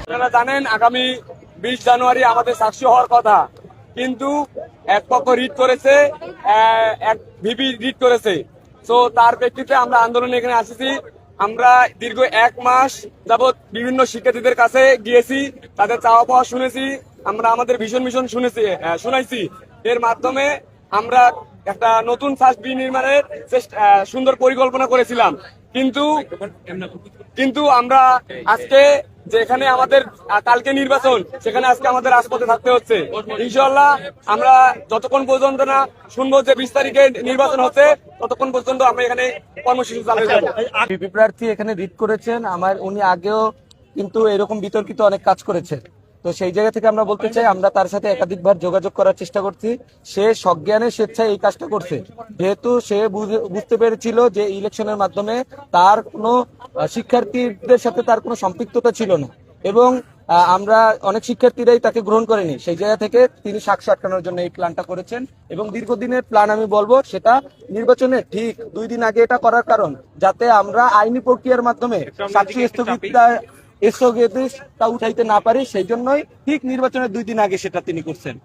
আপনারা জানেন আগামী 20 জানুয়ারি আমাদের সাক্ষী হওয়ার কথা, কিন্তু এক পক্ষ রিট করেছে, এক ভিপি রিট করেছে। তো তার প্রেক্ষিতে আমরা আন্দোলনে এখানে আসছি। আমরা দীর্ঘ 1 মাস যাবৎ বিভিন্ন শিক্ষার্থীদের কাছে গিয়েছি, তাদের চাওয়া পাওয়া শুনেছি, আমরা আমাদের ভীষণ শুনাইছি। এর মাধ্যমে আমরা একটা নতুন সার্চ নির্মাণের সুন্দর পরিকল্পনা করেছিলাম, কিন্তু আমরা আজকে যেখানে আমাদের কালকে নির্বাচন, সেখানে আজকে আমাদের রাজপথে থাকতে হচ্ছে। ইনশাআল্লাহ আমরা যতক্ষণ পর্যন্ত না শুনবো যে 20 তারিখে নির্বাচন হচ্ছে, ততক্ষণ পর্যন্ত আমরা এখানে কর্মসূচি চালিয়ে যাবো। বিপি প্রার্থী এখানে রিট করেছেন, উনি আগেও কিন্তু এরকম বিতর্কিত অনেক কাজ করেছেন। তো সেই জায়গা থেকে আমরা বলতে চাই, আমরা তার সাথে একাধিকবার যোগাযোগ করার চেষ্টা করছি। সে সজ্ঞানে স্বেচ্ছায় এই কাজটা করছে, যেহেতু সে বুঝতে পেরেছিল যে ইলেকশনের মাধ্যমে তার কোনো শিক্ষার্থীদের সাথে তার কোনো সম্পৃক্ততা ছিল না, এবং আমরা অনেক শিক্ষার্থীরাই তাকে গ্রহণ করেনি। সেই জায়গা থেকে তিনি সাক্ষ্য আটকানোর জন্য এই প্ল্যানটা করেছেন, এবং দীর্ঘদিনের প্ল্যান আমি বলবো। সেটা নির্বাচনের ঠিক 2 দিন আগে এটা করার কারণ, যাতে আমরা আইনি প্রক্রিয়ার মাধ্যমে সাক্ষী স্থগিতাদেশটা উঠাইতে না পারি। সেই জন্যই ঠিক নির্বাচনের 2 দিন আগে সেটা তিনি করছেন।